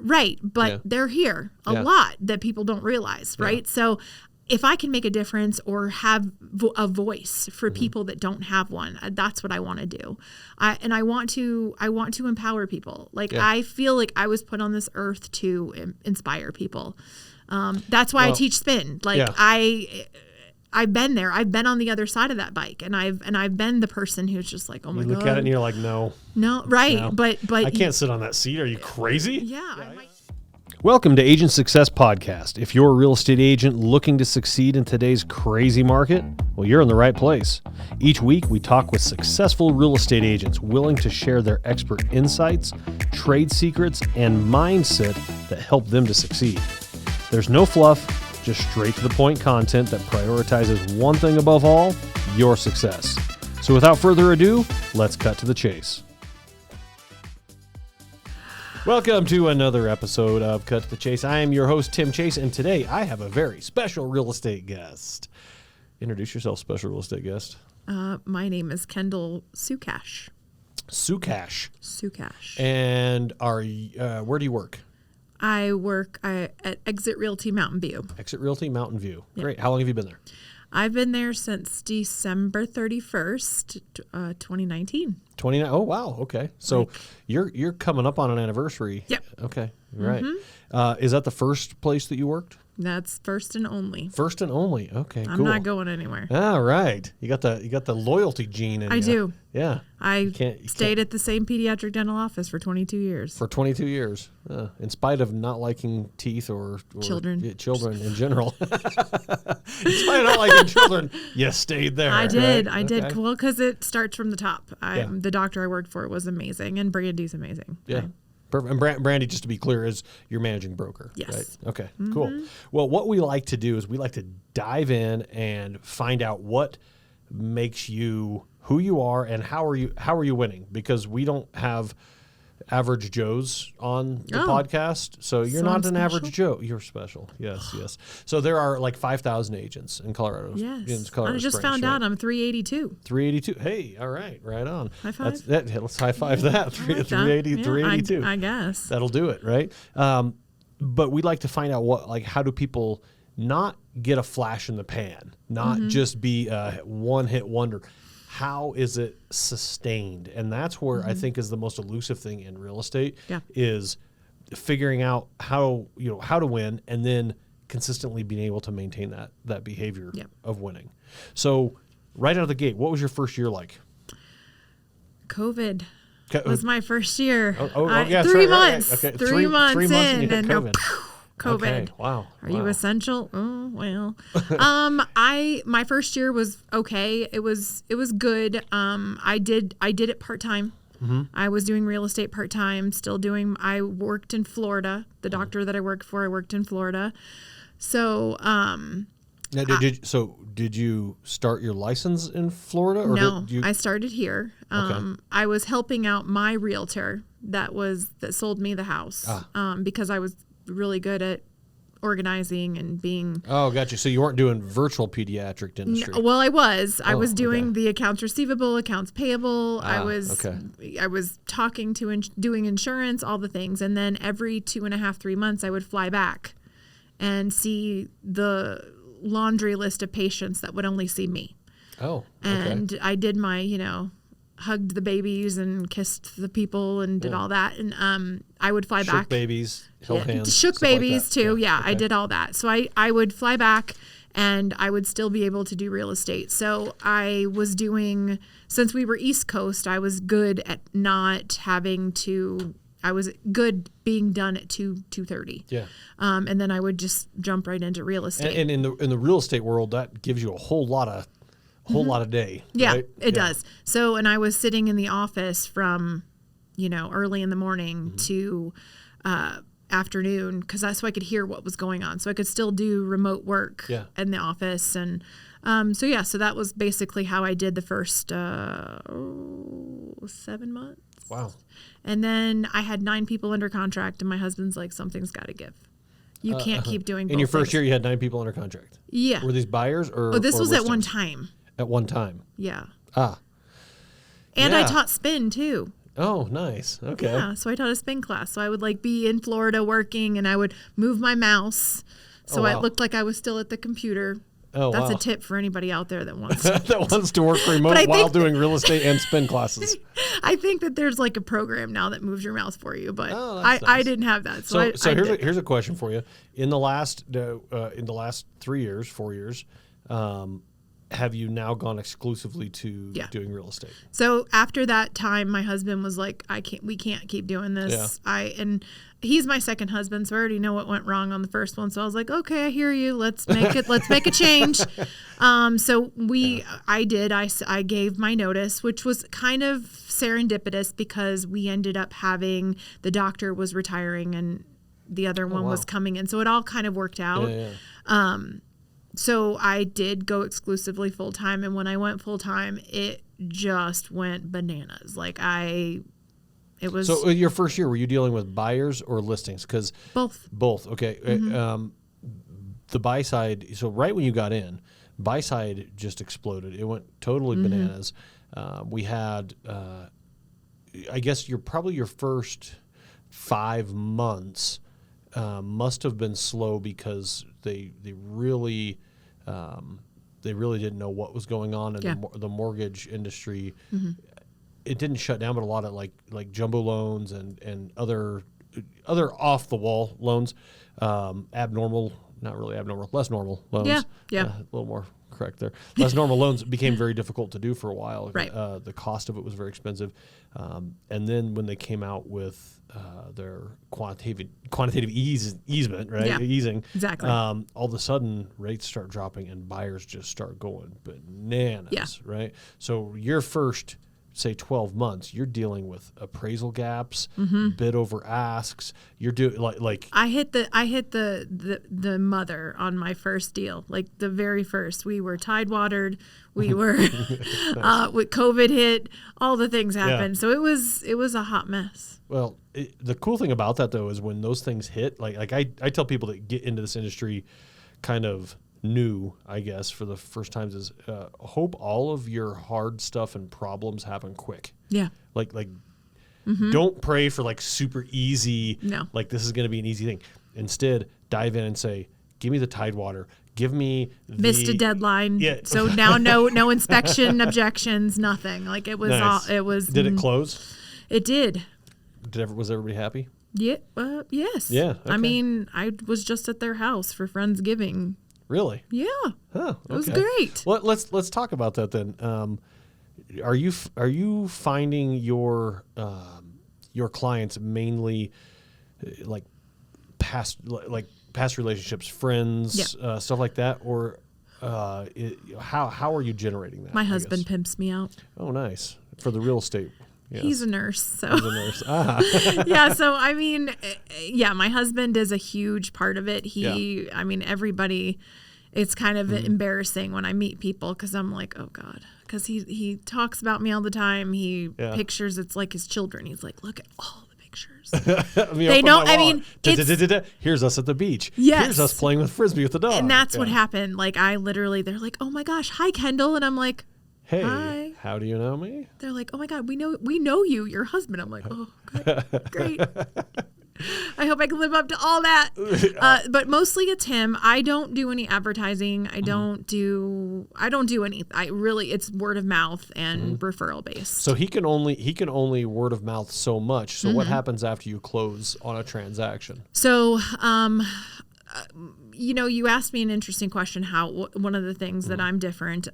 Right. But they're here a lot that people don't realize. Right. So if I can make a difference or have a voice for people that don't have one, that's what I want to do. I want to empower people. Like I feel like I was put on this earth to inspire people. That's why I teach spin. Like I've been there. I've been on the other side of that bike, and I've been the person who's just like, oh my God. You look at it and you're like, no, right. No. But I can't sit on that seat. Are you crazy? Yeah. Welcome to Agent Success Podcast. If you're a real estate agent looking to succeed in today's crazy market, well, you're in the right place. Each week, we talk with successful real estate agents willing to share their expert insights, trade secrets, and mindset that help them to succeed. There's no fluff, just straight to the point content that prioritizes one thing above all, your success. So without further ado, let's cut to the chase. Welcome to another episode of Cut to the Chase. I am your host, Tim Chase, and today I have a very special real estate guest. Introduce yourself, special real estate guest. My name is Kendall Sukach. Sukach. And where do you work? I work at EXIT Realty Mountain View. EXIT Realty Mountain View. Yep. Great. How long have you been there? I've been there since December 31st, 2019. Oh, wow. Okay. So you're coming up on an anniversary. Yep. Okay. Right. Is that the first place that you worked? That's first and only. First and only. Okay, I'm cool. not going anywhere. All right. You got the loyalty gene in you. I do. Yeah. I stayed at the same pediatric dental office for 22 years. For 22 years. In spite of not liking teeth or children in general. In spite of not liking children, you stayed there. I did. Right? I did. Well, because it starts from the top. The doctor I worked for was amazing, and Brandy's amazing. Yeah. Right? Perfect. And Brandy, just to be clear, is your managing broker. Yes. Right? Okay, cool. Well, what we like to do is we like to dive in and find out what makes you who you are and how are you winning, because we don't have average Joes on the podcast. So you're not an average Joe. You're special. Yes. So there are like 5,000 agents in Colorado. Yes. Colorado I just Springs, found out I'm 382. 382. Hey, all right. Right on. High five. Let's high five that. 382. I guess. That'll do it, right? But we'd like to find out how do people not get a flash in the pan, not just be a one-hit wonder. How is it sustained? And that's where I think is the most elusive thing in real estate is figuring out how to win and then consistently being able to maintain that behavior of winning. So right out of the gate, what was your first year like? COVID was my first year. 3 months. Okay. 3 months in and COVID. COVID. Okay. Wow. Are you essential? Oh, well. My first year was okay. It was good. I did it part-time. I was doing real estate part-time, I worked in Florida. The doctor that I worked for, I worked in Florida. So, now, did you start your license in Florida? Or no, I started here. I was helping out my realtor that sold me the house because I was really good at organizing and being. Oh, gotcha. So you weren't doing virtual pediatric dentistry. No, well, I was. I was doing the accounts receivable, accounts payable. I was talking to doing insurance, all the things, and then every 2.5-3 months, I would fly back and see the laundry list of patients that would only see me. Oh, and I did my, hugged the babies and kissed the people and did all that. And I would fly back. Shook babies, held hands. Shook babies too. Yeah, okay. I did all that. So I would fly back and I would still be able to do real estate. So I was doing, since we were East Coast, I was good at not having to, I was good being done at 2:30. Yeah. And then I would just jump right into real estate. And in the real estate world, that gives you a whole lot of day. Yeah, right? It does. So, and I was sitting in the office from, early in the morning to afternoon, because that's so I could hear what was going on. So I could still do remote work in the office. And so that was basically how I did the first 7 months. Wow. And then I had 9 people under contract, and my husband's like, something's got to give. You can't keep doing both In your first things. year, you had 9 people under contract? Yeah. Were these buyers or this was listings? at one time. At one time? Yeah. And I taught spin too. Oh, nice. Okay. Yeah, so I taught a spin class. So I would like be in Florida working, and I would move my mouse so it looked like I was still at the computer. Oh, That's wow. a tip for anybody out there that wants that wants to work remote while doing real estate and spin classes. I think that there's like a program now that moves your mouse for you, but nice. I didn't have that. So here's a question for you. In the last 4 years, have you now gone exclusively to doing real estate? So after that time, my husband was like, we can't keep doing this. And he's my second husband, so I already know what went wrong on the first one. So I was like, okay, I hear you. Let's make a change. I gave my notice, which was kind of serendipitous because we ended up having, the doctor was retiring and the other one was coming in. So it all kind of worked out. So I did go exclusively full-time, and when I went full-time, it just went bananas. So your first year, were you dealing with buyers or listings? Because both. Okay. The buy side. So right when you got in, buy side just exploded. It went totally bananas. We had, I guess your first 5 months must have been slow because they really didn't know what was going on in the mortgage industry. It didn't shut down, but a lot of like jumbo loans and other off the wall loans, not really abnormal, less normal loans. A little more correct there. Less normal loans became very difficult to do for a while. Right. The cost of it was very expensive. And then when they came out with their quantitative easement, right? Yeah, easing. Exactly. All of a sudden, rates start dropping and buyers just start going bananas, right? So your first, say, 12 months, you're dealing with appraisal gaps, bid over asks. You're doing like I hit the mother on my first deal, like the very first. We were tidewatered. We were with COVID hit, all the things happened. So it was a hot mess. Well, the cool thing about that though is when those things hit, like I tell people that get into this industry kind of new, I guess, for the first times is hope all of your hard stuff and problems happen quick. Yeah. Like don't pray for like super easy, like this is going to be an easy thing. Instead, dive in and say, give me the tidewater. Give me missed a deadline. Yeah. So now no inspection objections, nothing. Like it was nice. It was. Did it close? It did. Was everybody happy? Yeah. Yes. Yeah. Okay. I mean, I was just at their house for Friendsgiving. Really? Yeah. Huh, okay. It was great. Well, let's talk about that then. Are you finding your clients mainly like past relationships, friends, stuff like that, or how are you generating that? My husband pimps me out. Oh, nice. For the real estate. Yes. He's a nurse, so. He's a nurse. Yeah, so I mean, my husband is a huge part of it. I mean, everybody, it's kind of embarrassing when I meet people because I'm like, oh God, because he talks about me all the time. He pictures, it's like his children. He's like, look at all the pictures. They don't. I mean, here's us at the beach. Yes. Here's us playing with frisbee with the dog. And that's what happened. Like they're like, oh my gosh, hi Kendall, and I'm like, hey, hi. How do you know me? They're like, oh my God, we know you, your husband. I'm like, oh, good, great. I hope I can live up to all that. But mostly it's him. I don't do any advertising. I don't do any. It's word of mouth and referral based. So he can only word of mouth so much. So what happens after you close on a transaction? So, you asked me an interesting question. One of the things that I'm different.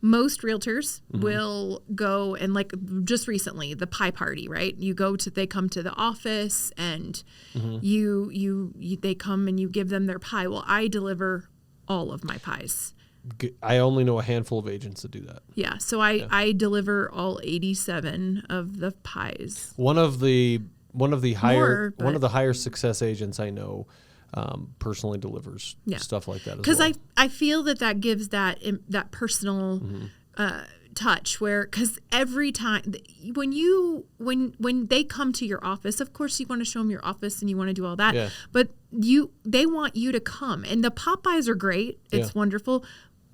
Most realtors will go and just recently the pie party, right? They come to the office and they come and you give them their pie. Well, I deliver all of my pies. I only know a handful of agents that do that. Yeah, so I deliver all 87 of the pies. One of the higher success agents I know personally delivers stuff like that as well. Because I feel that gives that personal touch where, because every time when they come to your office, of course you want to show them your office and you want to do all that, but they want you to come, and the Popeyes are great. It's wonderful.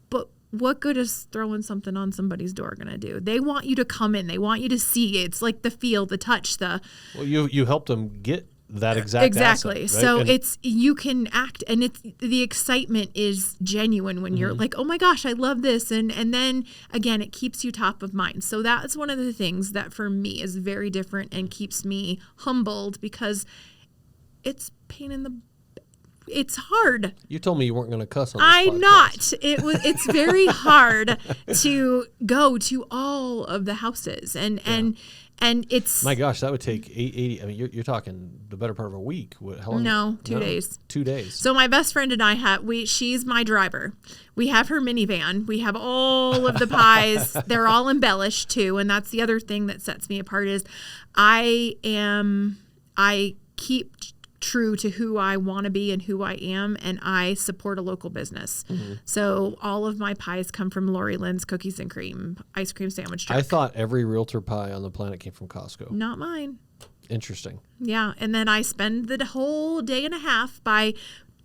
But what good is throwing something on somebody's door going to do? They want you to come in. They want you to see. It's like the feel, the touch, the... Well, you helped them get that exact asset, right? So you can act, and it's the excitement is genuine when you're like, oh my gosh, I love this. And then again, it keeps you top of mind. So that's one of the things that for me is very different and keeps me humbled, because it's pain in the... It's hard. You told me you weren't going to cuss on this I'm podcast. not. It's very hard to go to all of the houses and it's... My gosh, that would take 80. I mean, you're talking the better part of a week. How long? No, 2 days. 2 days. So my best friend and I she's my driver. We have her minivan. We have all of the pies. They're all embellished too. And that's the other thing that sets me apart is I keep true to who I want to be and who I am, and I support a local business. So all of my pies come from Lori Lynn's Cookies and Cream ice cream sandwich truck. I thought every realtor pie on the planet came from Costco. Not mine. Interesting. Yeah, and then I spend the whole day and a half by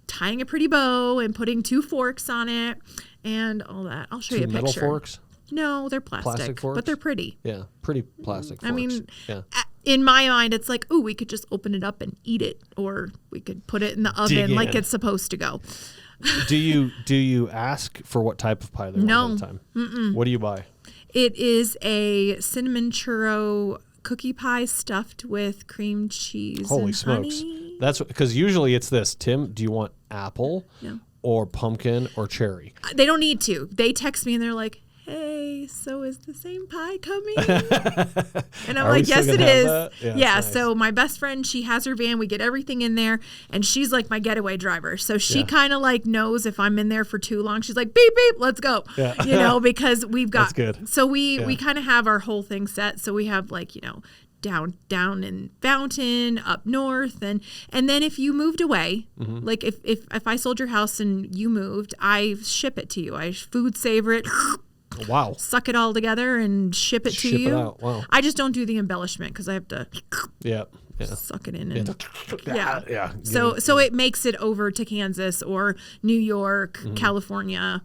tying a pretty bow and putting 2 forks on it and all that. I'll show you a picture. 2 metal forks? No, they're plastic forks? But they're pretty. Yeah, pretty plastic forks. I mean, yeah. In my mind, it's like, we could just open it up and eat it, or we could put it in the oven like it's supposed to go. Do you ask for what type of pie they want at a time? Mm-mm. What do you buy? It is a cinnamon churro cookie pie stuffed with cream cheese. Holy and smokes! honey. That's because usually it's this. Tim, do you want apple or pumpkin or cherry? They don't need to. They text me and they're like, hey, so is the same pie coming? And I'm like, yes, it is. Yeah, nice. So my best friend, she has her van. We get everything in there, and she's like my getaway driver. So she kind of like knows if I'm in there for too long. She's like, beep, beep, let's go. Yeah. Because we've got... That's good. So we kind of have our whole thing set. So we have like, down in Fountain, up north, and then if you moved away, like if I sold your house and you moved, I ship it to you. I food saver it. Wow. Suck it all together and ship it to you. Ship it out. Wow. I just don't do the embellishment because I have to suck it in. And, So it makes it over to Kansas or New York, California,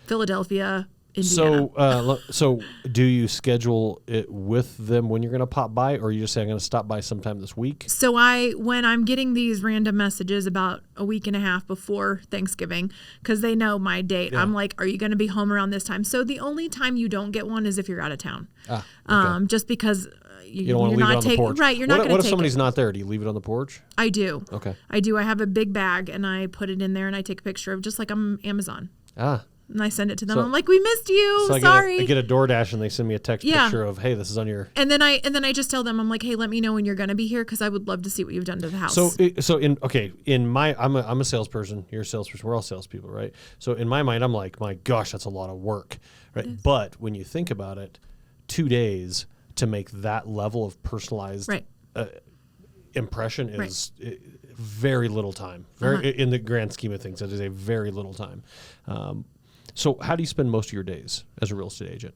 Philadelphia, Indiana. So do you schedule it with them when you're going to pop by, or you just say, I'm going to stop by sometime this week? So when I'm getting these random messages about a week and a half before Thanksgiving, because they know my date, I'm like, are you going to be home around this time? So the only time you don't get one is if you're out of town. Okay. Just because you don't want to leave it on the porch. Right, you're not going to take it. What if somebody's not there? Do you leave it on the porch? I do. Okay. I do. I have a big bag, and I put it in there, and I take a picture of just like I'm Amazon. And I send it to them. I'm like, we missed you. So sorry. I get a DoorDash and they send me a text picture of, hey, this is on your... And then I just tell them, I'm like, hey, let me know when you're going to be here because I would love to see what you've done to the house. I'm a salesperson. You're a salesperson. We're all salespeople, right? So in my mind, I'm like, my gosh, that's a lot of work, right? But when you think about it, 2 days to make that level of personalized impression is very little time. In the grand scheme of things, that is a very little time. So how do you spend most of your days as a real estate agent?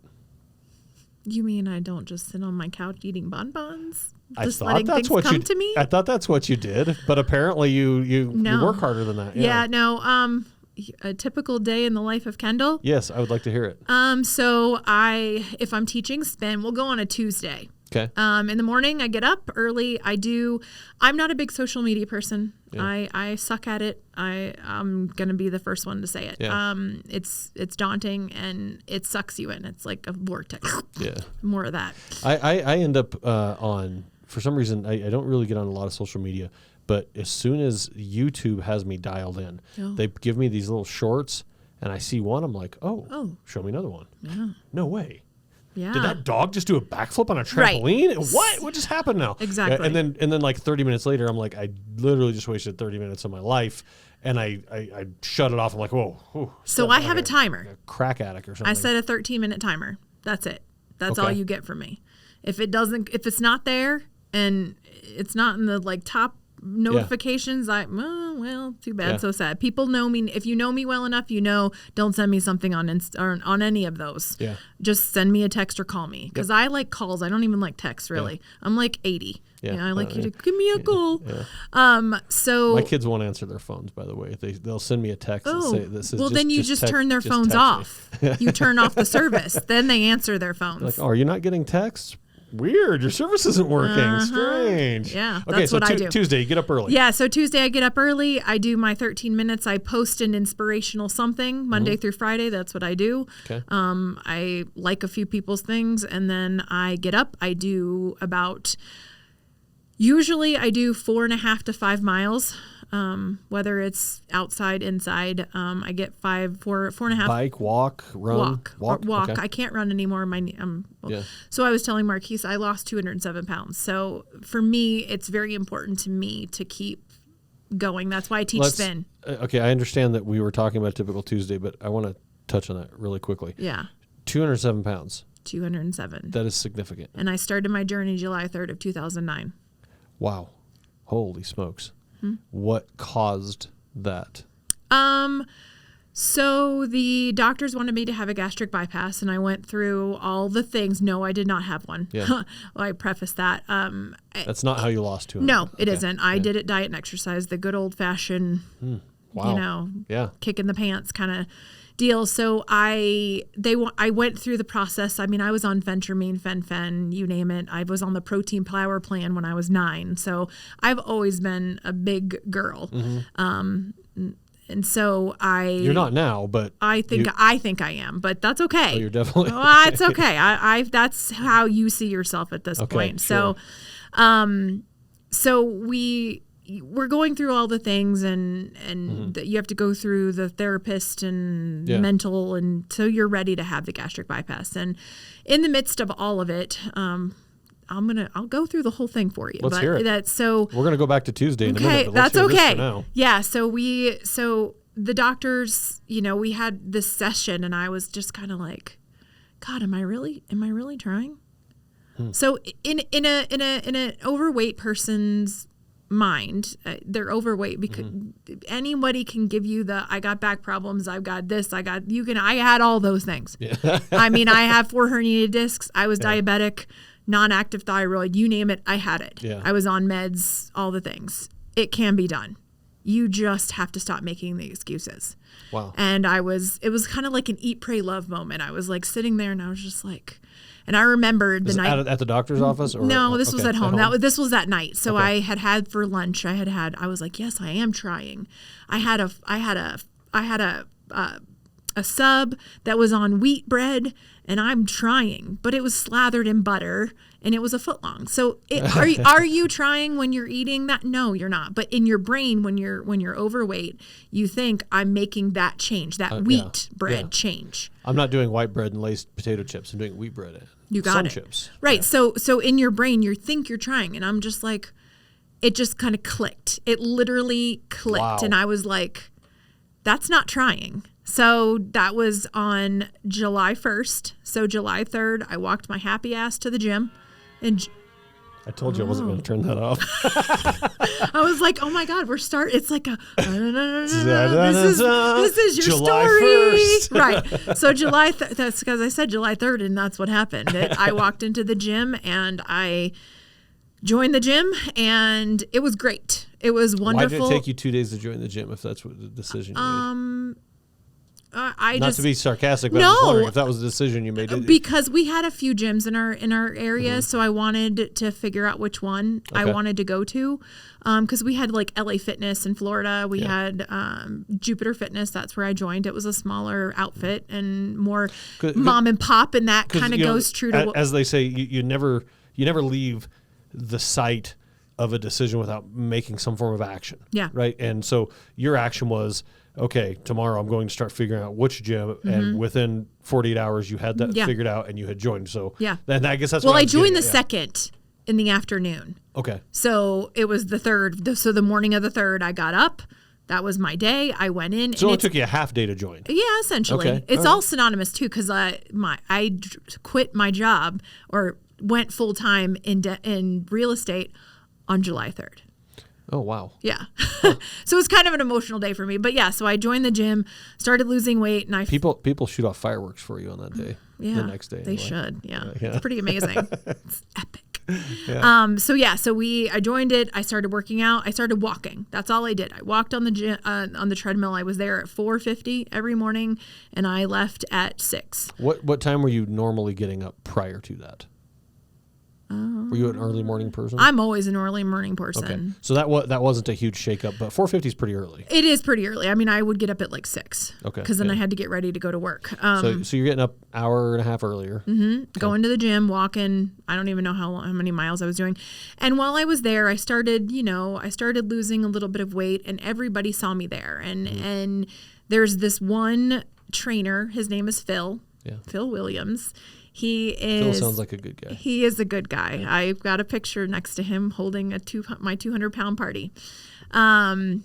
You mean I don't just sit on my couch eating bonbons? Just letting things come to me? I thought that's what you did, but apparently you work harder than that. A typical day in the life of Kendall. Yes, I would like to hear it. So if I'm teaching spin, we'll go on a Tuesday. Okay. In the morning, I get up early. I'm not a big social media person. Yeah. I suck at it. I'm going to be the first one to say it. Yeah. It's daunting and it sucks you in. It's like a vortex. Yeah. More of that. I end up for some reason, I don't really get on a lot of social media, but as soon as YouTube has me dialed in, they give me these little shorts and I see one, I'm like, oh, show me another one. Yeah. No way. Yeah. Did that dog just do a backflip on a trampoline? Right. What just happened now? Exactly. And then like 30 minutes later, I'm like, I literally just wasted 30 minutes of my life. And I shut it off. I'm like, whoa. So I have a timer. Like a crack addict or something. I set a 13-minute timer. That's it. That's all you get from me. If it's not there and it's not in the like top notifications. Well, too bad, so sad. People know me. If you know me well enough, don't send me something on on any of those. Yeah. Just send me a text or call me, because I like calls. I don't even like texts, really. Yeah. I'm like 80. Yeah, I like you to give me a call. Yeah. So my kids won't answer their phones, by the way. They'll send me a text and say this is. Well, then you just turn their phones off. You turn off the service. Then they answer their phones. Like, are you not getting texts? Weird. Your service isn't working. Strange. Yeah, okay, that's so what I do. Tuesday, you get up early. Yeah, so Tuesday I get up early. I do my 13 minutes. I post an inspirational something Monday through Friday. That's what I do. Okay. I like a few people's things, and then I get up. I do usually I do 4.5 to 5 miles. Whether it's outside, inside, I get 4.5. Bike, walk, run, walk. Okay. I can't run anymore. So I was telling Marquise, I lost 207 pounds. So for me, it's very important to me to keep going. That's why I teach spin. Okay. I understand that we were talking about typical Tuesday, but I want to touch on that really quickly. Yeah. 207 pounds. 207. That is significant. And I started my journey July 3rd of 2009. Wow. Holy smokes. What caused that? So the doctors wanted me to have a gastric bypass, and I went through all the things. No, I did not have one. Yeah. Well, I preface that. That's not how you lost 200. No, it isn't. I did it diet and exercise, the good old fashioned, wow. Kick in the pants kind of deal. So I went through the process. I mean, I was on Phentermine, Fen, you name it. I was on the protein power plan when I was 9. So I've always been a big girl. And so You're not now, but I think I am, but that's okay. Oh, you're definitely. It's okay. I that's how you see yourself at this point. Sure. So we're going through all the things, and you have to go through the therapist and mental, and so you're ready to have the gastric bypass. And in the midst of all of it, I'll go through the whole thing for you. Let's hear it. We're going to go back to Tuesday in a minute. But that's let's hear okay. This for now. Yeah. So the doctors, we had this session, and I was just kind of like, God, am I really trying? So in an overweight person's mind, they're overweight because anybody can give you I got back problems, I've got this, I had all those things. Yeah. I mean, I have 4 herniated discs, I was diabetic, non-active thyroid, you name it, I had it. Yeah. I was on meds, all the things. It can be done. You just have to stop making the excuses. Wow. And it was kind of like an eat, pray, love moment. I was like sitting there, and I was just like, and I remembered the night at the doctor's office. Or? No, this was at home. This was that night. So I had for lunch. I was like, yes, I am trying. I had a sub that was on wheat bread, and I'm trying, but it was slathered in butter, and it was a foot long. So are you trying when you're eating that? No, you're not. But in your brain, when you're overweight, you think I'm making that change, that wheat bread change. I'm not doing white bread and laced potato chips. I'm doing wheat bread. You got some it. Chips. Right. Yeah. So in your brain, you think you're trying, and I'm just like, it just kind of clicked. It literally clicked. Wow. And I was like, that's not trying. So that was on July 1st. So July 3rd, I walked my happy ass to the gym. And I told you I wasn't going to turn that off. I was like, oh my God, it's like this is your July story. 1st. Right. So that's because I said July 3rd, and that's what happened. I walked into the gym, and I joined the gym, and it was great. It was wonderful. Why did it take you 2 days to join the gym if that's what the decision you made? Not to be sarcastic, but I was wondering if that was the decision you made. Because we had a few gyms in our area, so I wanted to figure out which one I wanted to go to. Because we had like LA Fitness in Florida. We had Jupiter Fitness. That's where I joined. It was a smaller outfit and more mom and pop, and that kind of goes true to as they say, you never leave the site of a decision without making some form of action. Yeah. Right. And so your action was, okay, tomorrow I'm going to start figuring out which gym, and within 48 hours you had that figured out and you had joined. So then I guess that's I joined the second in the afternoon. Okay. So it was the 3rd. So the morning of the 3rd, I got up. That was my day. I went in. So it took you a half day to join. Yeah, essentially. Okay. It's all synonymous too, because I quit my job or went full time in real estate on July 3rd. Oh, wow. Yeah. So it was kind of an emotional day for me. But yeah, so I joined the gym, started losing weight, and People shoot off fireworks for you on that day. Yeah, the next day. They should. Yeah. It's pretty amazing. It's epic. Yeah. I joined it. I started working out. I started walking. That's all I did. I walked on the gym, on the treadmill. I was there at 4:50 every morning, and I left at 6. What time were you normally getting up prior to that? Were you an early morning person? I'm always an early morning person. Okay. So that wasn't a huge shakeup, but 4:50 is pretty early. It is pretty early. I mean, I would get up at like 6. Okay. Because then I had to get ready to go to work. So you're getting up hour and a half earlier. Mm-hmm. Okay. Going to the gym, walking. I don't even know how many miles I was doing. And while I was there, I started losing a little bit of weight, and everybody saw me there. And there's this one trainer. His name is Phil. Yeah. Phil Williams. Phil sounds like a good guy. He is a good guy. Yeah. I've got a picture next to him holding my 200-pound party.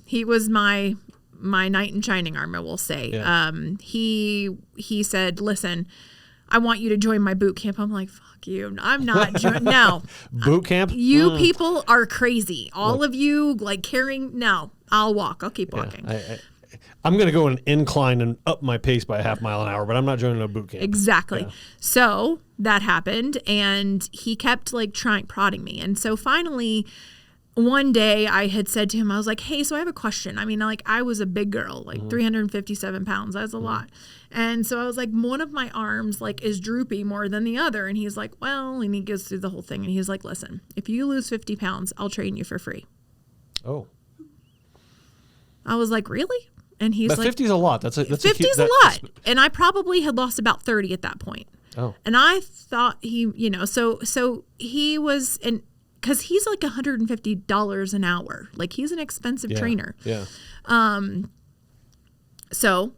He was my knight in shining armor, we'll say. Yeah. He said, "Listen, I want you to join my boot camp." I'm like, "Fuck you! I'm not no boot camp. You people are crazy. All of you like carrying. No, I'll walk. I'll keep walking." I'm going to go an incline and up my pace by a half mile an hour, but I'm not joining a boot camp. Exactly. Yeah. So that happened, and he kept like prodding me. And so finally, one day I had said to him, I was like, "Hey, so I have a question." I mean, like I was a big girl, like 357 pounds. That's a lot. And so I was like, one of my arms like is droopy more than the other. And he's like, "Well," and he goes through the whole thing. And he's like, "Listen, if you lose 50 pounds, I'll train you for free." Oh. I was like, "Really?" And he's but like, 50 is a lot. That's 50 is a lot. And I probably had lost about 30 at that point. Oh. And I thought so he was, and because he's like $150 an hour. Like he's an expensive trainer. Yeah. So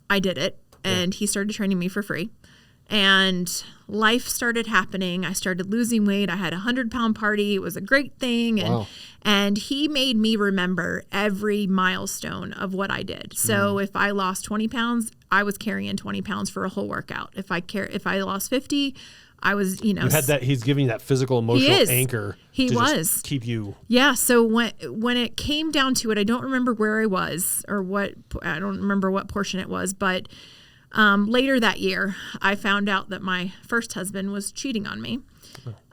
I did it, and he started training me for free. And life started happening. I started losing weight. I had a 100-pound party. It was a great thing. And he made me remember every milestone of what I did. So if I lost 20 pounds, I was carrying 20 pounds for a whole workout. If I lost 50, I was, You had that. He's giving you that physical, emotional anchor. Just keep you. Yeah. So when it came down to it, I don't remember where I was or I don't remember what portion it was, but later that year, I found out that my first husband was cheating on me.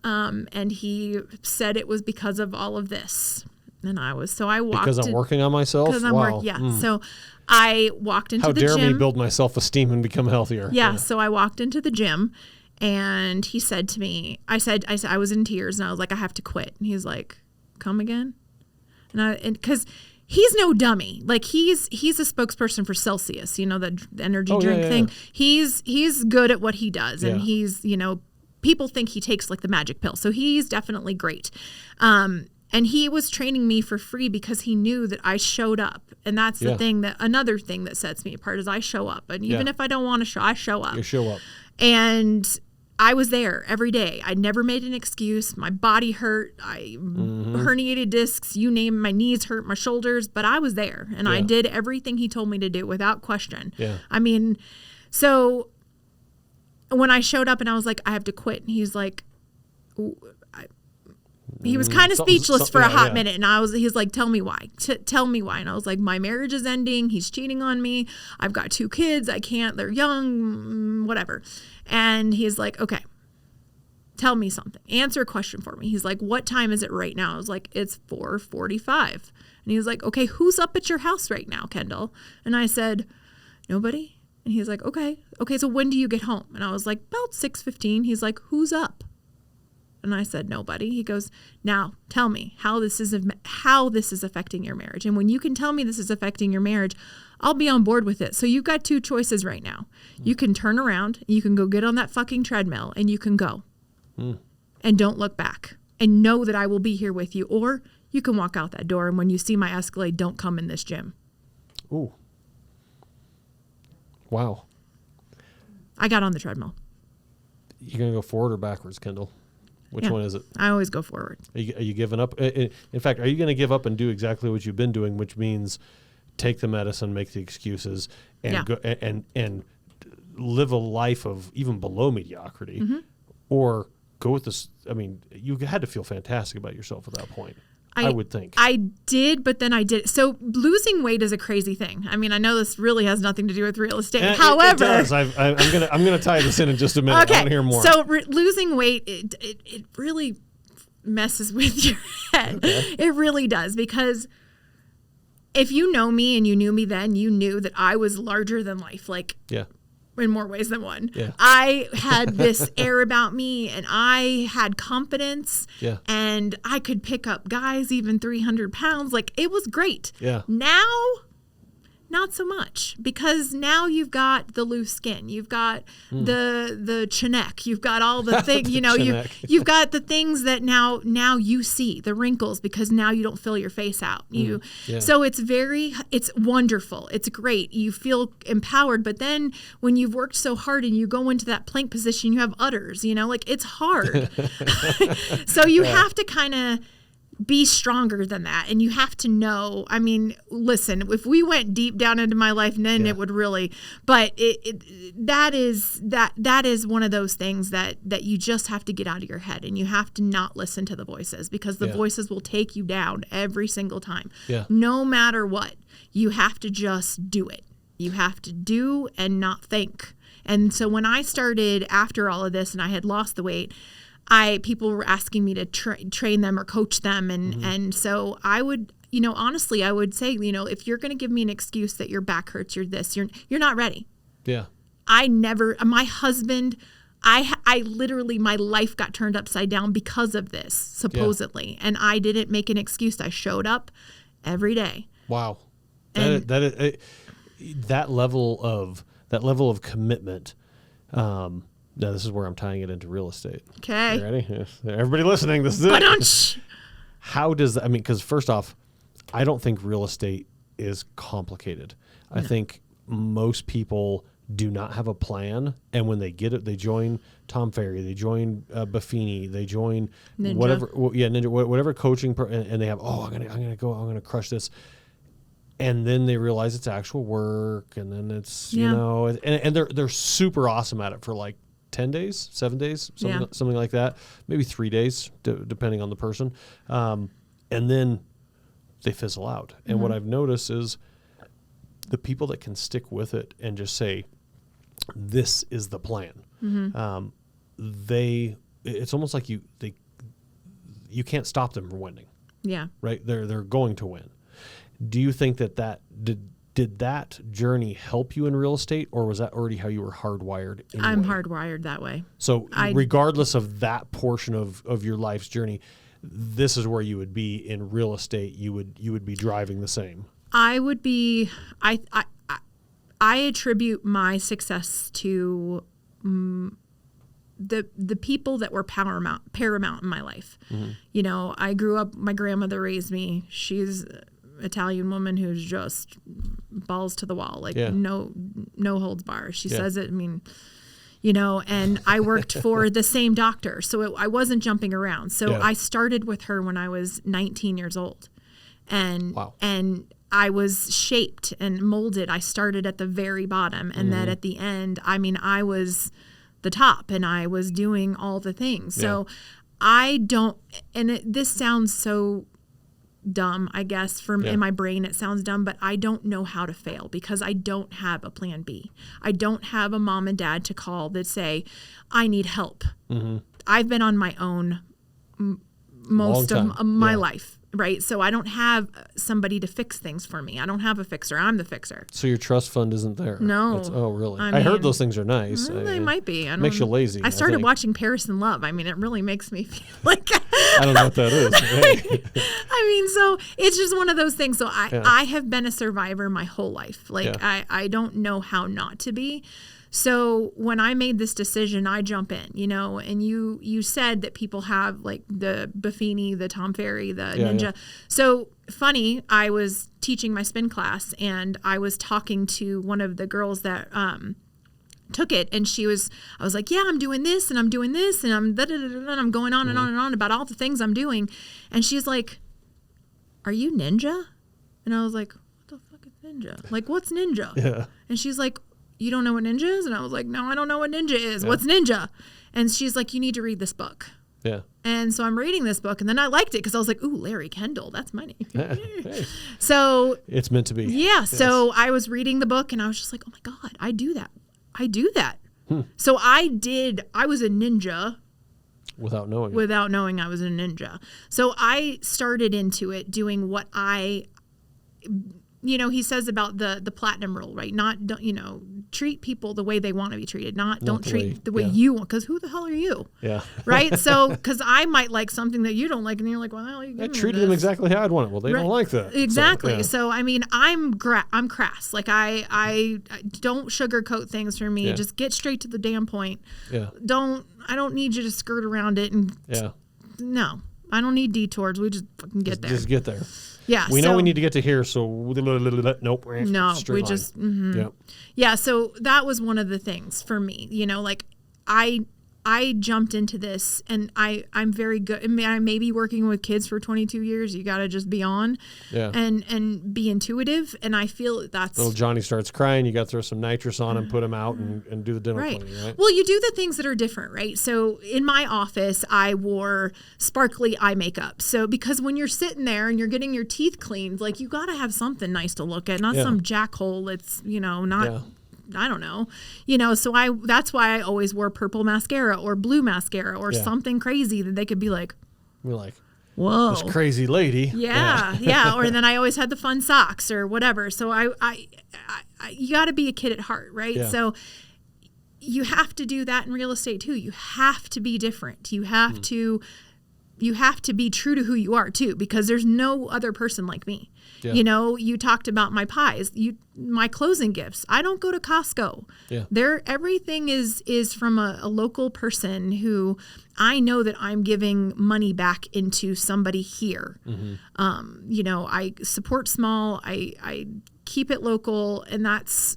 And he said it was because of all of this. And I walked. Because I'm working on myself? Because I'm working, yeah. So I walked into the gym. How dare me build my self-esteem and become healthier. Yeah. So I walked into the gym, and he said to me, I was in tears, and I was like, "I have to quit." And he's like, "Come again?" And because he's no dummy. Like he's a spokesperson for Celsius, the energy drink thing. Yeah. He's good at what he does, and he's, people think he takes like the magic pill. So he's definitely great. And he was training me for free because he knew that I showed up. And that's another thing that sets me apart is I show up. And even if I don't want to show, I show up. You show up. And I was there every day. I never made an excuse. My body hurt. I herniated discs, you name it. My knees hurt, my shoulders, but I was there, and I did everything he told me to do without question. Yeah. I mean, so when I showed up and I was like, "I have to quit," and he's like, he was kind of speechless for a hot minute, and he's like, "Tell me why. Tell me why." And I was like, "My marriage is ending. He's cheating on me. I've got 2 kids. I can't. They're young. Whatever." And he's like, "Okay, tell me something. Answer a question for me." He's like, "What time is it right now?" I was like, "It's 4:45." And he was like, "Okay, who's up at your house right now, Kendall?" And I said, "Nobody." And he's like, Okay, so when do you get home?" And I was like, "About 6:15. He's like, "Who's up?" And I said, "Nobody." He goes, "Now tell me how this is affecting your marriage. And when you can tell me this is affecting your marriage, I'll be on board with it. So you've got 2 choices right now. You can turn around, you can go get on that fucking treadmill, and you can go. And don't look back. And know that I will be here with you. Or you can walk out that door, and when you see my Escalade, don't come in this gym." Ooh. Wow. I got on the treadmill. You going to go forward or backwards, Kendall? Which one is it? I always go forward. Are you giving up? In fact, are you going to give up and do exactly what you've been doing, which means take the medicine, make the excuses, and go and live a life of even below mediocrity, or go with this? I mean, you had to feel fantastic about yourself at that point. I would think. I did, but then I did. So losing weight is a crazy thing. I mean, I know this really has nothing to do with real estate. However, it does. I'm gonna tie this in just a minute. Okay. I want to hear more. So losing weight, it really messes with your head. Okay. It really does, because if you know me and you knew me then, you knew that I was larger than life. Like, yeah. In more ways than one. Yeah. I had this air about me, and I had confidence, yeah. and I could pick up guys even 300 pounds. Like, it was great. Yeah. Now, not so much, because now you've got the loose skin. You've got the chinek. You've got all the things, you've got the things that now you see, the wrinkles, because now you don't fill your face out. So it's wonderful. It's great. You feel empowered, but then when you've worked so hard and you go into that plank position, you have udders, like it's hard. So you have to kind of be stronger than that. And you have to know, I mean, listen, if we went deep down into my life, then it would really, but that is one of those things that you just have to get out of your head, and you have to not listen to the voices, because the voices will take you down every single time. Yeah. No matter what, you have to just do it. You have to do and not think. And so when I started after all of this and I had lost the weight, people were asking me to train them or coach them. And so I would, honestly, I would say, if you're going to give me an excuse that your back hurts, you're not ready. Yeah. My husband, I literally, my life got turned upside down because of this, supposedly. Yeah. And I didn't make an excuse. I showed up every day. Wow. That level of commitment, now, this is where I'm tying it into real estate. Okay. You ready? Yes. Everybody listening, this is it. How does that, because first off, I don't think real estate is complicated. No. I think most people do not have a plan, and when they get it, they join Tom Ferry, they join Buffini, they join Ninja, whatever coaching, and they have, I'm gonna crush this. And then they realize it's actual work, and then it's, and they're super awesome at it for like 10 days, 7 days, something like that, maybe 3 days, depending on the person. And then they fizzle out. And what I've noticed is the people that can stick with it and just say, this is the plan. It's almost like you can't stop them from winning. Yeah. Right. They're going to win. Do you think that did that journey help you in real estate, or was that already how you were hardwired? Anyway? I'm hardwired that way. So regardless of that portion of your life's journey, this is where you would be in real estate. You would be driving the same. I would be. I attribute my success to the people that were paramount in my life. I grew up. My grandmother raised me. She's Italian woman who's just balls to the wall, like no holds bar. She says it. I mean, and I worked for the same doctor, so I wasn't jumping around. So I started with her when I was 19 years old, and I was shaped and molded. I started at the very bottom, and then at the end, I was the top, and I was doing all the things. So I don't, and this sounds so dumb, I guess, in my brain it sounds dumb, but I don't know how to fail, because I don't have a plan B. I don't have a mom and dad to call that say, I need help. I've been on my own most of my life, right? So I don't have somebody to fix things for me. I don't have a fixer. I'm the fixer. So your trust fund isn't there? No. Oh, really? I heard those things are nice. They might be. Makes you lazy. I started watching Paris in Love. It really makes me feel like... I don't know what that is. So it's just one of those things. So I have been a survivor my whole life. I don't know how not to be. So when I made this decision, I jump in, and you said that people have like the Buffini, the Tom Ferry, the Ninja. Yeah. So funny, I was teaching my spin class, and I was talking to one of the girls that took it, and I was like, I'm doing this, and I'm doing this, and I'm and I'm going on and on and on about all the things I'm doing. And she's like, are you ninja? And I was like, what the fuck is ninja? Like, what's ninja? Yeah. And she's like, you don't know what ninja is? And I was like, no, I don't know what ninja is. Yeah. What's ninja? And she's like, you need to read this book. Yeah. And so I'm reading this book, and then I liked it because I was like, ooh, Larry Kendall, that's my name. Hey. So it's meant to be. Yeah. Yes. So I was reading the book, and I was just like, oh my God, I do that. So I was a ninja. Without knowing I was a ninja. So I started into it doing what he says about the platinum rule, right? Treat people the way they want to be treated, don't treat the way you want, because who the hell are you? Yeah. Right? So, because I might like something that you don't like, and you're like, well, you I treated them exactly how I'd want it. Well, they don't like that. Exactly. So I mean, I'm crass. Like I don't sugarcoat things for me. Just get straight to the damn point. Yeah. I don't need you to skirt around it and no, I don't need detours. We just fucking get there. Just get there. Yeah. We know we need to get to here, so nope. No, we just Yeah, so that was one of the things for me. Like I jumped into this, and I'm very good. I mean, I may be working with kids for 22 years. You got to just be on and be intuitive. And I feel that's... Little Johnny starts crying. You got to throw some nitrous on him, put him out, and do the dental cleaning, right? Well, you do the things that are different, right? So in my office, I wore sparkly eye makeup. So because when you're sitting there and you're getting your teeth cleaned, like you got to have something nice to look at, not some jackhole that's, not... Yeah. I don't know, so that's why I always wore purple mascara or blue mascara or something crazy that they could be like, we're like, whoa, this crazy lady. Yeah. Or then I always had the fun socks or whatever. So I you got to be a kid at heart, right? Yeah. So you have to do that in real estate too. You have to be different. You have to be true to who you are too, because there's no other person like me. Yeah. You talked about my pies, my closing gifts. I don't go to Costco. Yeah. Everything is from a local person who I know that I'm giving money back into somebody here. Mm-hmm. I support small, I keep it local, and that's,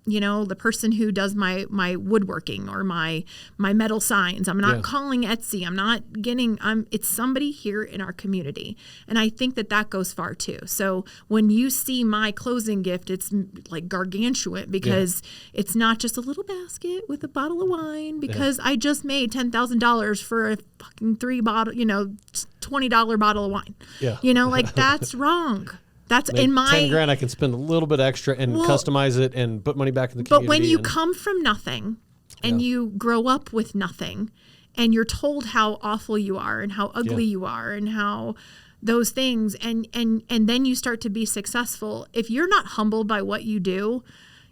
the person who does my woodworking or my metal signs. I'm not calling Etsy. I'm not getting, it's somebody here in our community. And I think that goes far too. So when you see my closing gift, it's like gargantuan, because it's not just a little basket with a bottle of wine, because I just made $10,000 for a fucking $20 bottle of wine. Yeah. Like that's wrong. That's Make in my $10,000. I can spend a little bit extra and customize it and put money back in the community. But when you come from nothing and you grow up with nothing, and you're told how awful you are and how ugly you are and how those things, and then you start to be successful, if you're not humbled by what you do,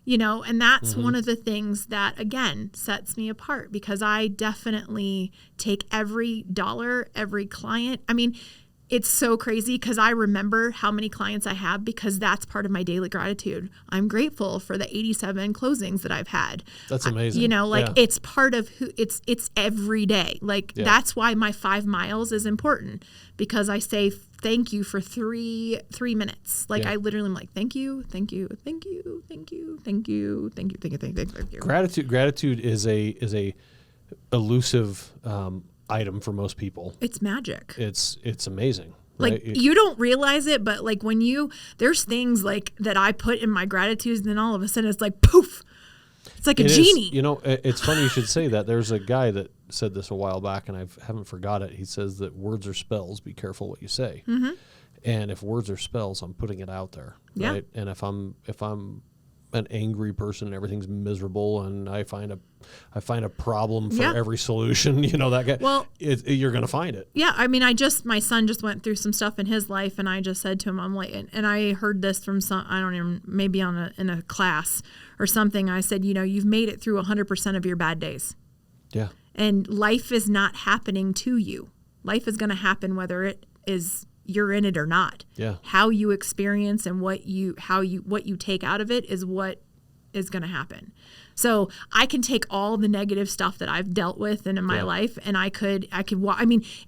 and that's one of the things that, again, sets me apart, because I definitely take every dollar, every client. I mean, it's so crazy, because I remember how many clients I have, because that's part of my daily gratitude. I'm grateful for the 87 closings that I've had. That's amazing. It's part of who it's every day. That's why my 5 miles is important, because I say thank you for three minutes. I literally am like, thank you, thank you, thank you, thank you, thank you, thank you, thank you, thank you. Gratitude is a elusive item for most people. It's magic. It's amazing. Right? You don't realize it, but there's things that I put in my gratitude, and then all of a sudden it's like poof. It's like a genie. It's funny you should say that. There's a guy that said this a while back, and I haven't forgot it. He says that words are spells. Be careful what you say. Mm-hmm. And if words are spells, I'm putting it out there. Yeah. Right? And if I'm an angry person and everything's miserable, and I find a problem for every solution, that guy, well, you're going to find it. Yeah. I mean, my son just went through some stuff in his life, and I just said to him, I'm like, and I heard this from maybe in a class or something. I said, you've made it through 100% of your bad days. Yeah. And life is not happening to you. Life is going to happen whether it is you're in it or not. Yeah. How you experience and what you take out of it is what is going to happen. So I can take all the negative stuff that I've dealt with in my life, and I could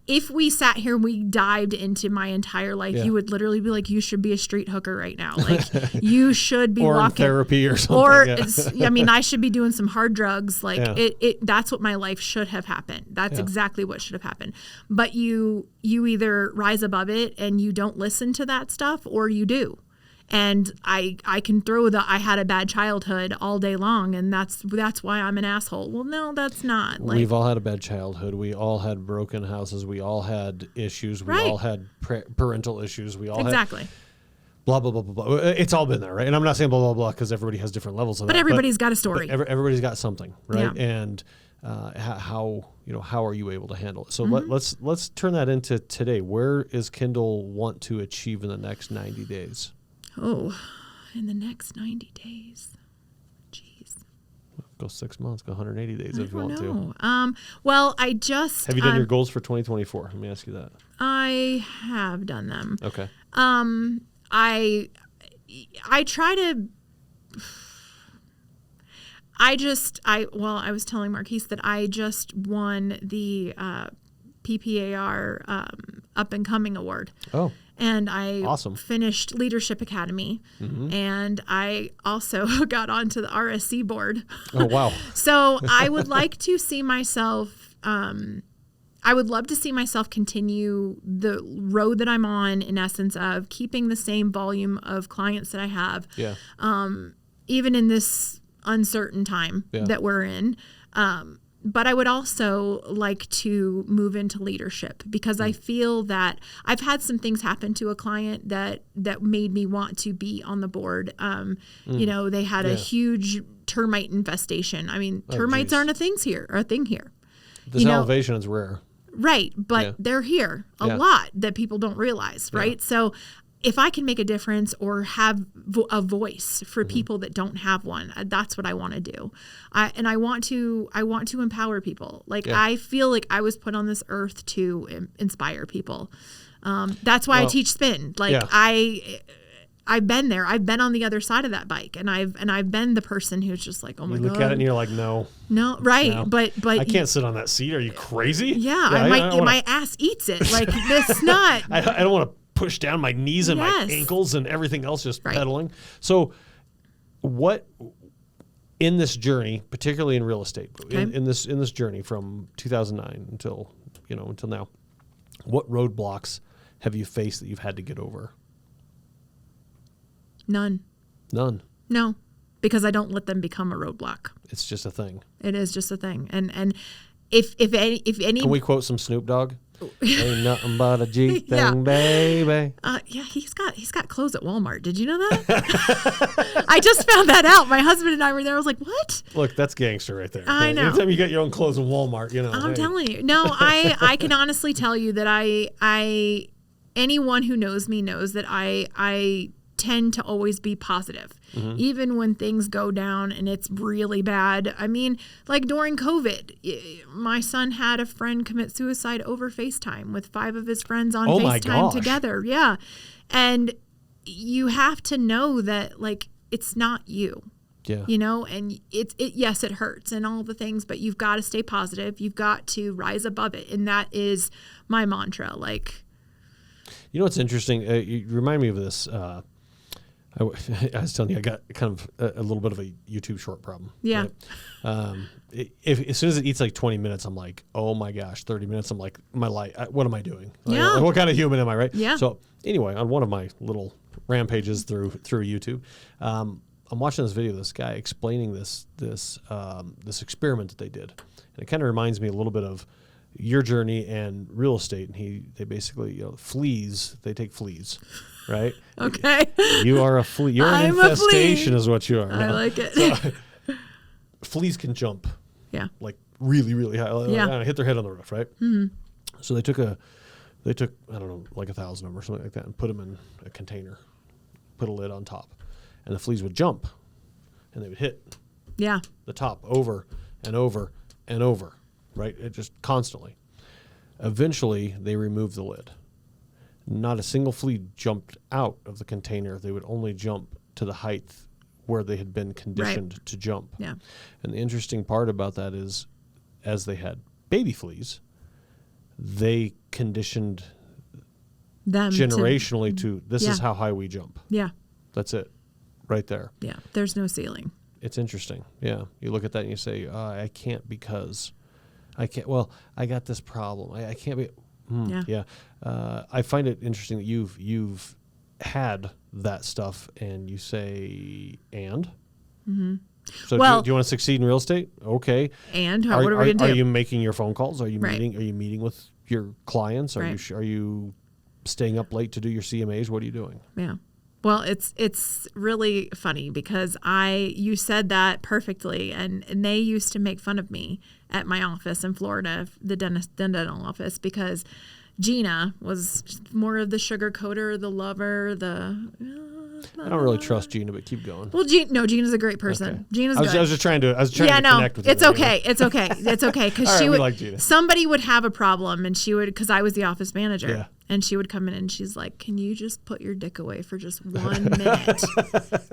if we sat here and we dived into my entire life, you would literally be like, you should be a street hooker right now. Like you should be or walking in therapy or something. Or I should be doing some hard drugs. That's what my life should have happened. That's exactly what should have happened. But you either rise above it and you don't listen to that stuff, or you do. And I can throw I had a bad childhood all day long, and that's why I'm an asshole. Well, no, that's not. Like, we've all had a bad childhood. We all had broken houses. We all had issues. We Right. all had parental issues. We all exactly. had blah, blah, blah, blah, blah. It's all been there, right? And I'm not saying blah, blah, blah, because everybody has different levels of that. But everybody's got a story. Everybody's got something, right? Yeah. And how are you able to handle it? So Mm-hmm. let's turn that into today. Where is Kendall want to achieve in the next 90 days? Oh, in the next 90 days. Jeez. Go 6 months, go 180 days I if you don't want to. know. Well, I just... Have you done your goals for 2024? Let me ask you that. I have done them. Okay. I try to... I was telling Marquise that I just won the PPAR Up and Coming Award. Oh. And I Awesome. finished Leadership Academy, and I also got onto the RSC board. Oh, wow. So I would like to see myself, I would love to see myself continue the road that I'm on, in essence of keeping the same volume of clients that I have, Yeah. even in this uncertain time Yeah. that we're in. But I would also like to move into leadership, because I feel that I've had some things happen to a client that made me want to be on the board. They had a huge termite infestation. I mean, termites geez. aren't a thing here. This elevation is rare. Right. But they're here a lot that people don't realize. Right. So if I can make a difference or have a voice for people that don't have one, that's what I want to do. I want to empower people. Like, I feel like I was put on this earth to inspire people. That's why I teach spin. Like, I've been there. I've been on the other side of that bike, and I've been the person who's just like, oh my God. You look at it and you're like, no, right. no. But I can't sit on that seat. Are you crazy? Yeah, my ass eats it. Like, this not. I don't want to push down my knees and my ankles and everything else, just pedaling. So what in this journey, particularly in real estate, in this journey from 2009 until now, what roadblocks have you faced that you've had to get over? None. No, because I don't let them become a roadblock. It's just a thing. It is just a thing. And if any Can we quote some Snoop Dogg? Ain't nothing but a G thing, baby. He's got clothes at Walmart. Did you know that? I just found that out. My husband and I were there. I was like, what? Look, that's gangster right there. I know. Anytime you get your own clothes in Walmart, I'm telling you. No, I can honestly tell you that I anyone who knows me knows that I tend to always be positive, even when things go down and it's really bad. I mean, like during COVID, my son had a friend commit suicide over FaceTime with 5 of his friends on FaceTime together. Yeah. And you have to know that, like, it's not you. Yeah. And yes, it hurts and all the things, but you've got to stay positive. You've got to rise above it. And that is my mantra. Like, what's interesting? You remind me of this. I was telling you, I got kind of a little bit of a YouTube short problem. Yeah. Right? As soon as it eats like 20 minutes, I'm like, oh my gosh, 30 minutes. I'm like, my life, what am I doing? Like, what kind of human am I, right? Yeah. So anyway, on one of my little rampages through YouTube, I'm watching this video of this guy explaining this experiment that they did. And it kind of reminds me a little bit of your journey and real estate. And they basically, fleas, they take fleas. Right? Okay. You are a flea. You're an infestation is what you are. I like it. So, fleas can jump. Yeah. Like really, really high. Yeah. Hit their head on the roof, right? Mm-hmm. So they took I don't know, like 1,000 of them or something like that, and put them in a container, put a lid on top, and the fleas would jump, and they would hit the top over and over and over, right? It just constantly. Eventually, they removed the lid. Not a single flea jumped out of the container. They would only jump to the height where they had been conditioned to jump. Yeah. And the interesting part about that is, as they had baby fleas, they conditioned them generationally to this is how high we jump. Yeah. That's it. Right there. Yeah. There's no ceiling. It's interesting. Yeah. You look at that and you say, I can't because I can't. Well, I got this problem. I can't be. Yeah. I find it interesting that you've had that stuff and you say, and? Mm-hmm. So well, do you want to succeed in real estate? Okay. And what are we going to do? Are you making your phone calls? Are you Right. meeting with your clients? Are Right. are you staying up late to do your CMAs? What are you doing? Yeah. Well, it's really funny because you said that perfectly, and they used to make fun of me at my office in Florida, the dental office, because Gina was more of the sugar coater, the lover, I don't really trust Gina, but keep going. Well, Gina's a great person. Okay. Gina's I was good. trying to connect with you. It's okay. It's okay. It's okay. Because All right, we like Gina. Somebody would have a problem, and she would, because I was the office manager. Yeah. And she would come in and she's like, "Can you just put your dick away for just 1 minute?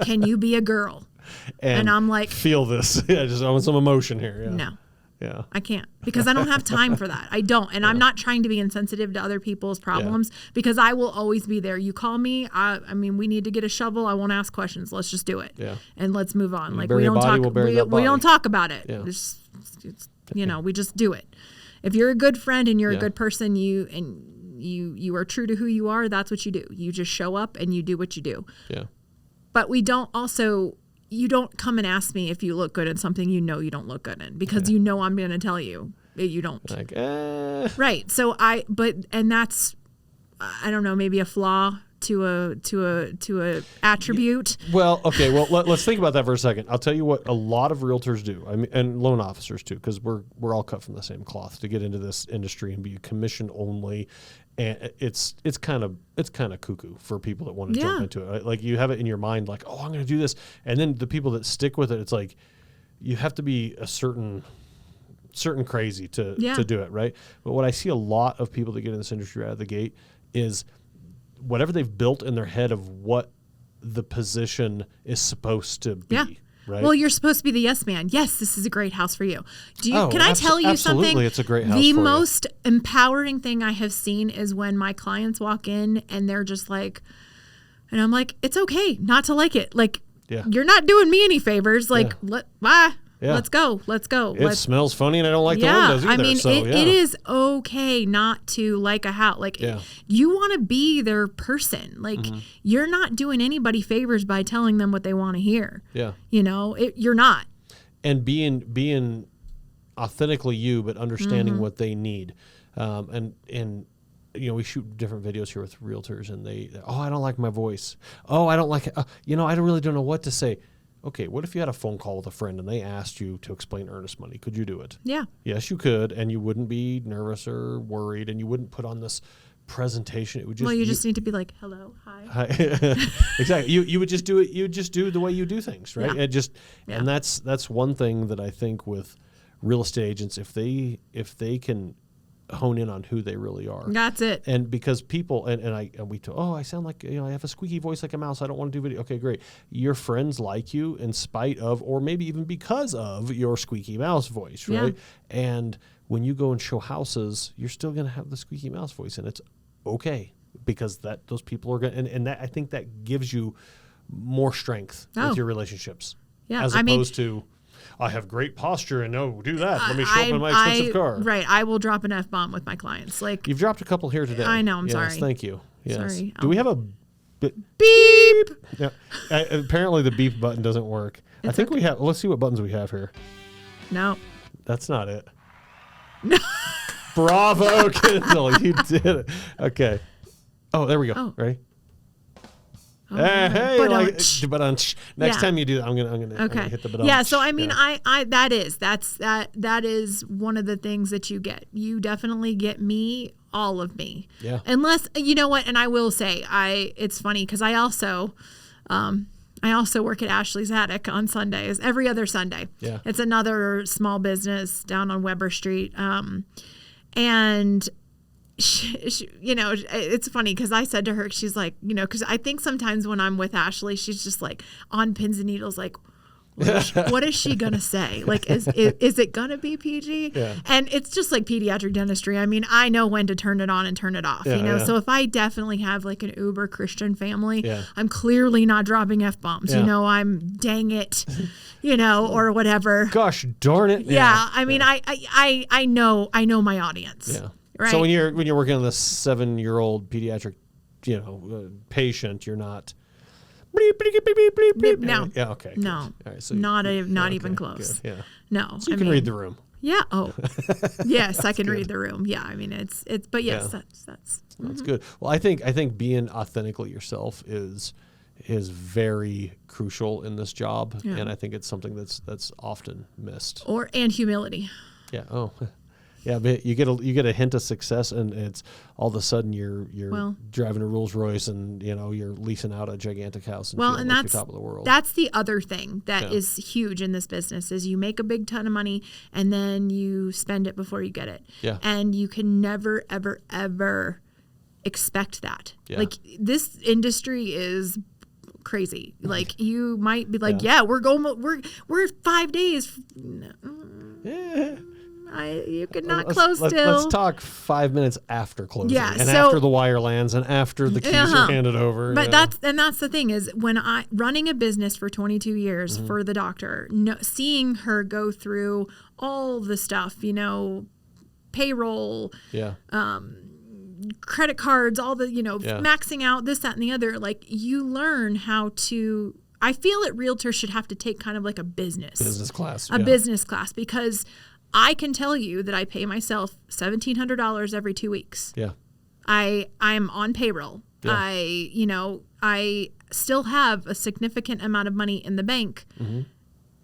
Can you be a girl?" And I'm like, feel this. Yeah, I want some emotion here. Yeah. No. Yeah. I can't, because I don't have time for that. I don't. And I'm not trying to be insensitive to other people's problems, because I will always be there. You call me. I mean, we need to get a shovel. I won't ask questions. Let's just do it. Yeah. And let's move on. Like, bury we a don't body, talk. we'll bury that We don't body. talk about it. Yeah. It's, we just do it. If you're a good friend and you're a good person, you are true to who you are, that's what you do. You just show up and you do what you do. Yeah. But you don't come and ask me if you look good in something you don't look good in, because I'm going to tell you you don't. Like, Right. So and that's, I don't know, maybe a flaw to a attribute. Well, okay. Well, let's think about that for a second. I'll tell you what a lot of realtors do. I mean, and loan officers too, because we're all cut from the same cloth to get into this industry and be commission only. And it's kind of cuckoo for people that want to jump into it. Right? Like, you have it in your mind, like, oh, I'm going to do this, and then the people that stick with it, it's like you have to be a certain crazy to do it, right? But what I see a lot of people that get in this industry out of the gate is whatever they've built in their head of what the position is supposed to be. Yeah. Right? Well, you're supposed to be the yes man. Yes, this is a great house for you. Can I tell you something? Absolutely, it's a great house The for most empowering thing I have seen is when my clients walk in and they're just like, and I'm like, it's okay not to like it. Like, you're not doing me any favors. Like, bye. Yeah. Let's go. It smells funny, and I don't like the windows either. I mean, so, it is okay not to like a house. Like, you want to be their person. Like, you're not doing anybody favors by telling them what they want to hear. Yeah. You're not. And being authentically you, but understanding what they need. And we shoot different videos here with realtors, and I don't like my voice. Oh, I don't like it. I really don't know what to say. Okay, what if you had a phone call with a friend and they asked you to explain earnest money? Could you do it? Yeah. Yes, you could, and you wouldn't be nervous or worried, and you wouldn't put on this presentation. It would just you just need to be like, hello, hi. Exactly. You would just do it. You would just do the way you do things, right? Yeah. And that's one thing that I think with real estate agents, if they can hone in on who they really are. That's it. And because people I sound like I have a squeaky voice like a mouse. I don't want to do video. Okay, great. Your friends like you in spite of, or maybe even because of, your squeaky mouse voice, right? Yeah. And when you go and show houses, you're still going to have the squeaky mouse voice, and it's okay, because those people are going, and that, I think that gives you more strength with your relationships. Yeah, as opposed to, I have great posture and do that. Let me show up in my expensive car. Right. I will drop an F-bomb with my clients. Like, you've dropped a couple here today. I know. I'm yes, sorry. Thank you. Yes. Sorry. Do we have a beep? Yeah. Apparently the beep button doesn't work. I think we have. Let's see what buttons we have here. No. That's not it. Bravo, Kendall. You did it. Okay. Oh, there we go. Oh. Ready? Oh, next time you do that, I'm gonna hit the button. Yeah. So I mean, that is one of the things that you get. You definitely get me, all of me. Yeah. Unless, you know what, and I will say, it's funny because I also work at Ashley's Attic on Sundays, every other Sunday. Yeah. It's another small business down on Weber Street, and. She, it's funny because I said to her, she's like, because I think sometimes when I'm with Ashley, she's just like on pins and needles, like, what is she gonna say? Like, is it gonna be PG? Yeah. And it's just like pediatric dentistry. I mean, I know when to turn it on and turn it off. Yeah. So if I definitely have like an uber Christian family, yeah. I'm clearly not dropping F-bombs. Yeah. I'm dang it, or whatever. Gosh darn it. Yeah. I mean, I know my audience. Yeah. Right. So when you're working on this 7-year-old pediatric patient. You're not. Bleep, bleep, bleep, bleep, bleep. No. Yeah. Okay. No. All right, so not even close. Good, yeah. No. So you can read the room. Yeah. Oh, yes, I can good. read the room. Yeah. I mean, it's. But yes, that's. That's good. Well, I think being authentically yourself is very crucial in this job, and I think it's something that's often missed. And humility. Yeah. Oh. Yeah, but you get a hint of success, and it's all of a sudden you're driving a Rolls Royce, and you're leasing out a gigantic house, and feeling like you're top of the world. That's the other thing that is huge in this business is you make a big ton of money, and then you spend it before you get it. Yeah. And you can never, ever, ever expect that. Yeah. Like this industry is crazy. Like you might be like, we're 5 days. You could not close still. Let's talk 5 minutes after closing, after the wire lands, and after the keys are handed over. But that's the thing is when running a business for 22 years for the doctor, seeing her go through all the stuff, payroll, credit cards, all the maxing out this, that, and the other. Like you learn how to. I feel that realtors should have to take kind of like a business class, business class because. I can tell you that I pay myself $1,700 every 2 weeks. Yeah. I'm on payroll. Yeah. I still have a significant amount of money in the bank. Mm-hmm.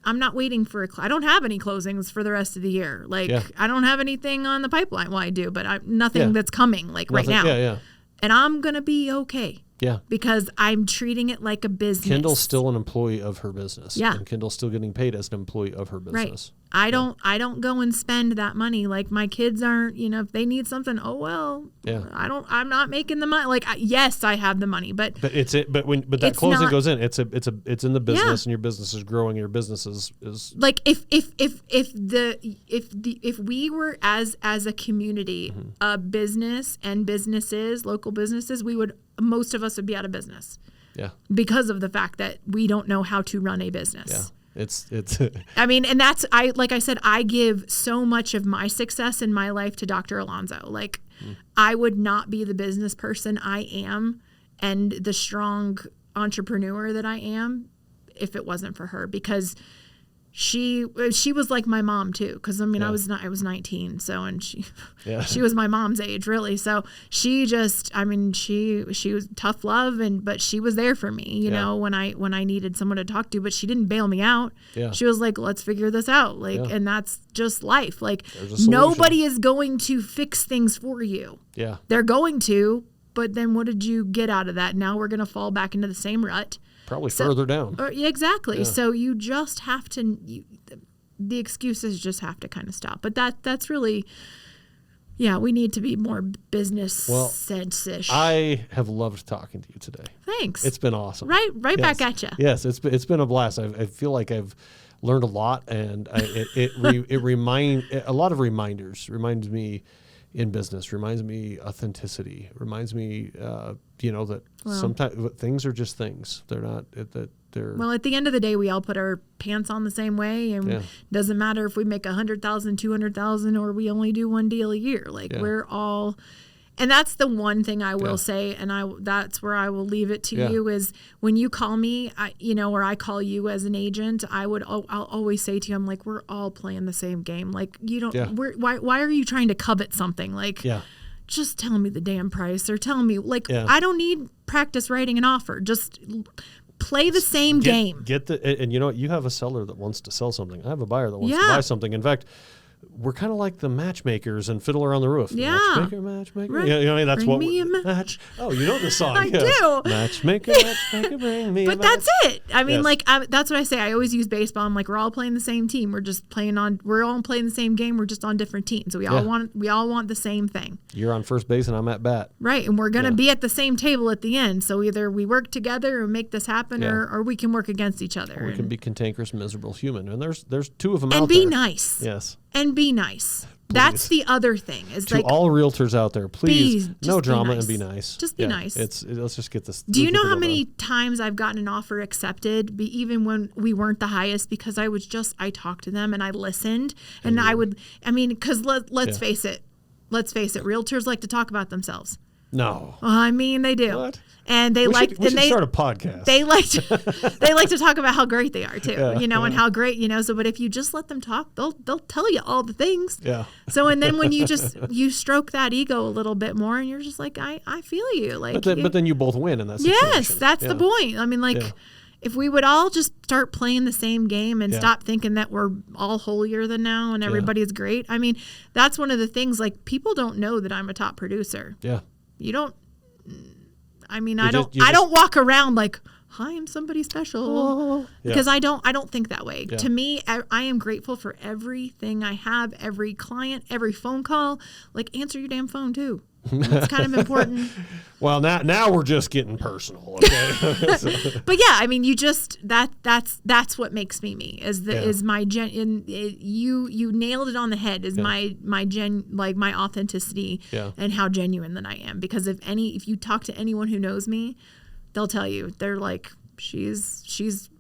I'm not waiting for I don't have any closings for the rest of the year. Like I don't have anything on the pipeline. Well, I do, but nothing that's coming right now. Yeah, yeah. And I'm going to be okay. Yeah. Because I'm treating it like a business. Kendall's still an employee of her business. Yeah. And Kendall's still getting paid as an employee of her business. Right. I don't go and spend that money. Like my kids aren't, if they need something, I'm not making the money. Like yes, I have the money, but that closing goes in. It's in the business and your business is growing. Your business is like if we were as a community, a business and businesses, local businesses, most of us would be out of business. Yeah. Because of the fact that we don't know how to run a business. Yeah. It's I mean, and that's like I said, I give so much of my success in my life to Dr. Alonzo. Like I would not be the business person I am and the strong entrepreneur that I am if it wasn't for her, because she was like my mom too. Cause I mean, I was 19. So, and she was my mom's age really. So she was tough love but she was there for me, when I needed someone to talk to, but she didn't bail me out. Yeah. She was like, let's figure this out. Like, and that's just life. Like nobody is going to fix things for you. Yeah. They're going to, but then what did you get out of that? Now we're going to fall back into the same rut. Probably further down. Exactly. Yeah. So you just have to, the excuses just have to kind of stop. But that's really, we need to be more business sense-ish. I have loved talking to you today. Thanks. It's been awesome. Right back at you. Yes, it's been a blast. I feel like I've learned a lot, and it a lot of reminders. Reminds me in business, reminds me authenticity, reminds me that sometimes things are just things. They're not they're well, at the end of the day, we all put our pants on the same way, and it doesn't matter if we make 100,000, 200,000, or we only do one deal a year. Like we're all. And that's the one thing I will say, and that's where I will leave it to you is when you call me, or I call you as an agent, I'll always say to you, I'm like, we're all playing the same game. Like you don't, why are you trying to covet something? Like, just tell me the damn price or tell me I don't need practice writing an offer. Just play the same game. And you know what? You have a seller that wants to sell something. I have a buyer that wants to buy something. In fact, we're kind of like the matchmakers and Fiddler on the Roof. Yeah. Matchmaker. Right. That's bring what me a match. Oh, you know the song. I do. Matchmaker, bring me But that's it. I mean, that's what I say. I always use baseball. I'm like, we're all playing the same team. We're all playing the same game. We're just on different teams. We all want the same thing. You're on first base and I'm at bat. Right. And we're going to be at the same table at the end. So either we work together and make this happen or we can work against each other. Or we can be cantankerous, miserable human. And there's two of them out there. And be nice. Yes. And be nice. Please. That's the other thing. Is to all realtors out there, please, no drama nice. And be nice. Just be nice. Let's just get this. Do you know how many times I've gotten an offer accepted, even when we weren't the highest, because I talked to them and I listened, because let's face it, realtors like to talk about themselves. No. I mean, they do. What? And they We like, should and they start a podcast. They like to talk about how great they are too, and how great, So, but if you just let them talk, they'll tell you all the things. Yeah. So, and then when you stroke that ego a little bit more, and you're just like, I feel you. Like, but then you both win in that situation. Yes, that's the point. I mean, if we would all just start playing the same game and stop thinking that we're all holier than now and everybody's great. I mean, that's one of the things. Like, people don't know that I'm a top producer. Yeah. You don't. I mean, I don't walk around like, hi, I'm somebody special, because I don't think that way. Yeah. To me, I am grateful for everything I have, every client, every phone call. Like, answer your damn phone too. That's kind of important. Well, now we're just getting personal, okay? But yeah, I mean, you just that's what makes me is my you nailed it on the head. Is my authenticity and how genuine that I am. Because if you talk to anyone who knows me, they'll tell you, they're like, she's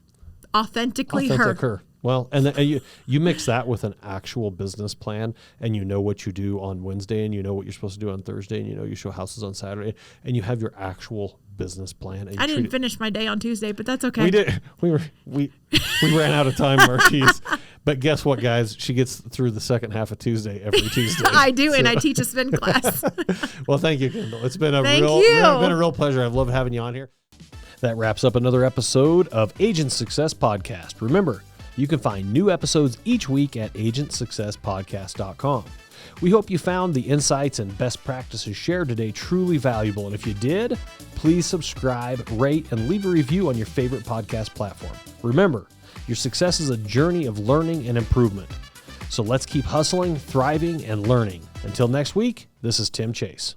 authentically her. Well, and then you mix that with an actual business plan, and you know what you do on Wednesday, and you know what you're supposed to do on Thursday, and you know you show houses on Saturday, and you have your actual business plan. And I didn't finish my day on Tuesday, but that's okay. We did. We ran out of time, Marquise. But guess what, guys? She gets through the second half of Tuesday every Tuesday. I do, and I teach a spin class. Well, thank you, Kendall. It's been been a real pleasure. I've loved having you on here. That wraps up another episode of Agent Success Podcast. Remember, you can find new episodes each week at agentsuccesspodcast.com. We hope you found the insights and best practices shared today truly valuable. And if you did, please subscribe, rate, and leave a review on your favorite podcast platform. Remember, your success is a journey of learning and improvement. So let's keep hustling, thriving, and learning. Until next week, this is Tim Chase.